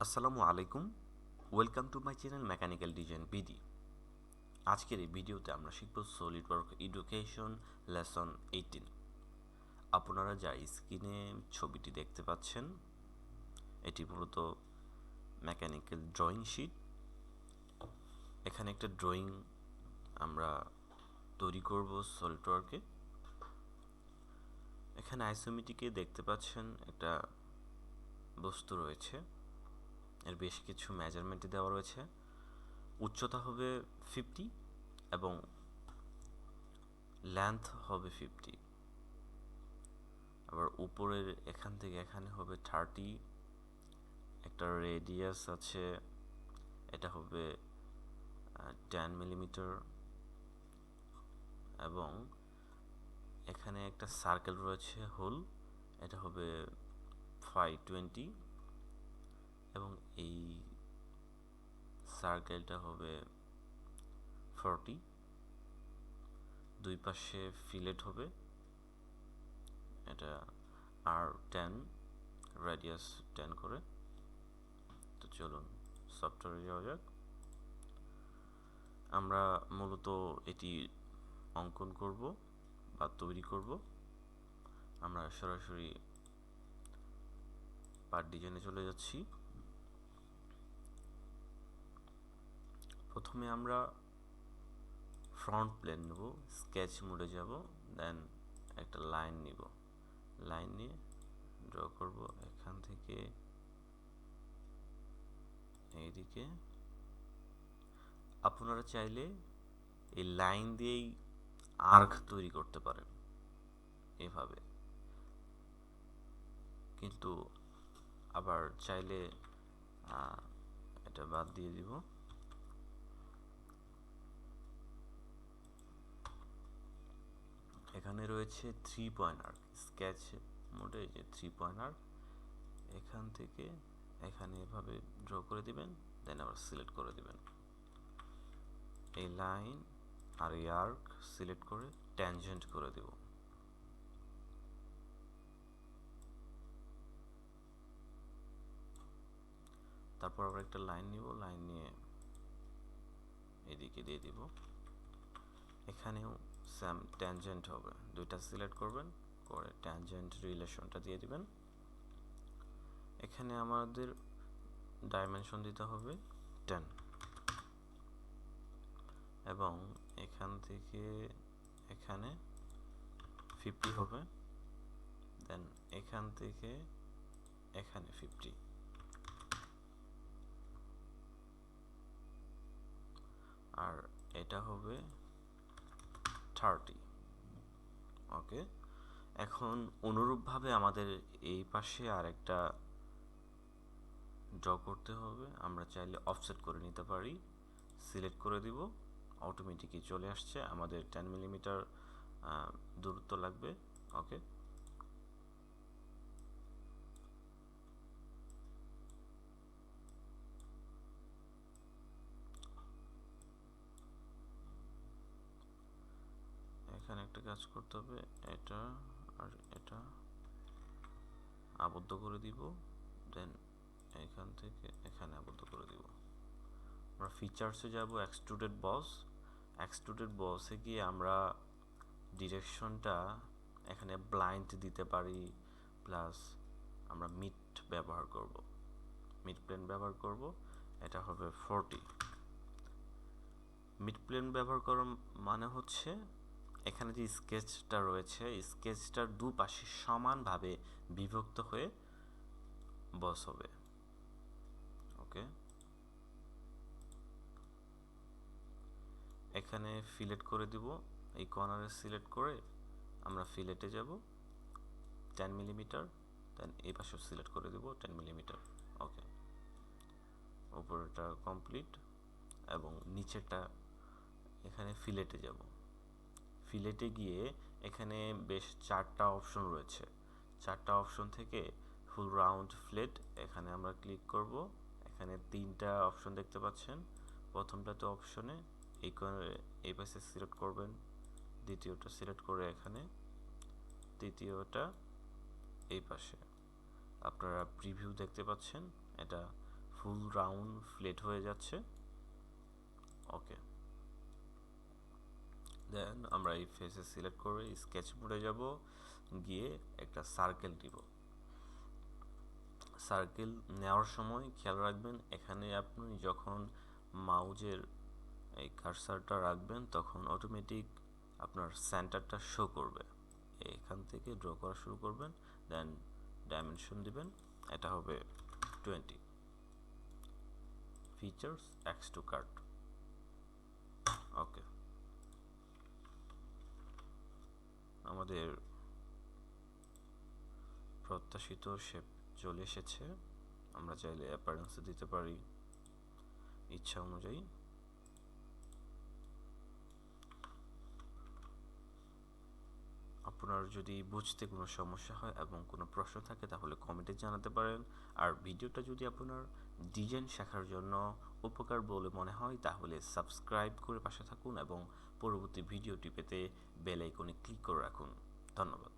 আসসালামু আলাইকুম। Welcome to my channel mechanical design BD. আজকের এই ভিডিওতে আমরা শিখব সলিডওয়ার্ক এডুকেশন লেসন 18। আপনারা যা স্ক্রিনে ছবিটি দেখতে পাচ্ছেন এটি মূলত মেকানিক্যাল ড্রয়িং শিট। এখানে একটা ড্রয়িং আমরা তৈরি করব সলিডওয়ার্কে। এখানে আইসোমেটিকে দেখতে পাচ্ছেন একটা বস্তু রয়েছে, এর বেশ কিছু মেজারমেন্ট দেওয়া রয়েছে। উচ্চতা হবে 50 এবং লেন্থ হবে 50। আবার উপরের এখান থেকে এখানে হবে 30। একটা রেডিয়াস আছে, এটা হবে 10 মিলিমিটার এবং এখানে একটা সার্কেল রয়েছে হোল, এটা হবে 520 এবং এই সার্কেলটা হবে 40। দুই পাশে ফিলেট হবে, এটা R10, রেডিয়াস 10 করে। তো চলুন সফটওয়্যারে যাওয়া যাক। আমরা মূলত এটি অঙ্কন করব বা তৈরি করব। আমরা সরাসরি পার্ট ডিজাইনে চলে যাচ্ছি। প্রথমে আমরা ফ্রন্ট প্লেন নেব, স্কেচ মোডে যাব, দেন একটা লাইন নিব। লাইন নিয়ে ড্র করব এখান থেকে এইদিকে। আপনারা চাইলে এই লাইন দিয়েই আর্ক তৈরি করতে পারেন এভাবে, কিন্তু আবার চাইলে এটা বাদ দিয়ে দিব। এখানে রয়েছে 3 পয়েন্ট আর্ক, স্কেচ মোডে যে 3 পয়েন্ট আর্ক, এখান থেকে এখানে এভাবে ড্র করে দিবেন, দেন আবার সিলেক্ট করে দিবেন। এই লাইন আর এই আর্ক সিলেক্ট করে ট্যানজেন্ট করে দেব। তারপর আবার একটা লাইন নিব, লাইন নিয়ে এদিকে দিয়ে দিব। এখানেও সেম ট্যানজেন্ট হবে, দুইটা সিলেক্ট করবেন, করে ট্যানজেন্ট রিলেশনটা দিয়ে দিবেন। এখানে আমাদের ডাইমেনশন দিতে হবে 10 এবং এখান থেকে এখানে 50 হবে, দেন এখান থেকে এখানে 50। আর এটা হবে 30। ওকে, এখন অনুরূপভাবে আমাদের এই পাশে আরেকটা ড্র করতে হবে। আমরা চাইলে অফসেট করে নিতে পারি, সিলেক্ট করে দিব, অটোমেটিকই চলে আসছে। আমাদের 10 মিলিমিটার দূরত্ব লাগবে। ওকে, এখানে একটা কাজ করতে হবে, এটা আর এটা আবদ্ধ করে দিব, দেন এখান থেকে এখানে আবদ্ধ করে দিব। আমরা ফিচার্সে যাব, এক্সট্রুডেড বস। এক্সট্রুডেড বসে গিয়ে আমরা ডিরেকশনটা এখানে ব্লাইন্ড দিতে পারি, প্লাস আমরা মিড ব্যবহার করব, মিড প্লেন ব্যবহার করব। এটা হবে 40। মিড প্লেন ব্যবহার করার মানে হচ্ছে এখানে যে স্কেচটা রয়েছে, স্কেচটার দুপাশে সমানভাবে বিভক্ত হয়ে বস হবে। ওকে, এখানে ফিলেট করে দিব, এই কর্নারে সিলেক্ট করে আমরা ফিলেটে যাব 10 মিলিমিটার, দেন এই পাশেও সিলেক্ট করে দিব 10 মিলিমিটার। ওকে, উপরেরটা কমপ্লিট এবং নিচেরটা এখানে ফিলেটে যাব। ফিলেটে গিয়ে এখানে বেশ 4টা অপশন রয়েছে, 4টা অপশন থেকে ফুল রাউন্ড ফ্লেট এখানে আমরা ক্লিক করব। এখানে 3টা অপশন দেখতে পাচ্ছেন। প্রথমটাতে অপশনে এই পাশে সিলেক্ট করবেন, দ্বিতীয়টা সিলেক্ট করে এখানে, তৃতীয়টা এই পাশে। আপনারা প্রিভিউ দেখতে পাচ্ছেন, এটা ফুল রাউন্ড ফ্লেট হয়ে যাচ্ছে। ওকে, দেন আমরা এই ফেসে সিলেক্ট করে স্কেচ মোডে যাব, গিয়ে একটা সার্কেল দিব। সার্কেল নেওয়ার সময় খেয়াল রাখবেন এখানে আপনি যখন মাউজের এই কার্সারটা রাখবেন তখন অটোমেটিক আপনার সেন্টারটা শো করবে। এখান থেকে ড্র করা শুরু করবেন, দেন ডাইমেনশন দিবেন, এটা হবে 20। Features x to cart. Okay, আমাদের প্রত্যাশিত শেপ চলে এসেছে। আমরা চাইলে অ্যাপারেন্সে দিতে পারি ইচ্ছা অনুযায়ী। আপনার যদি বুঝতে কোনো সমস্যা হয় এবং কোনো প্রশ্ন থাকে তাহলে কমেন্টে জানাতে পারেন। আর ভিডিওটা যদি আপনার ডিজাইন শেখার জন্য উপকার বলে মনে হয় তাহলে সাবস্ক্রাইব করে পাশে থাকুন এবং পরবর্তী ভিডিওটি পেতে বেল আইকনে ক্লিক করে রাখুন। ধন্যবাদ।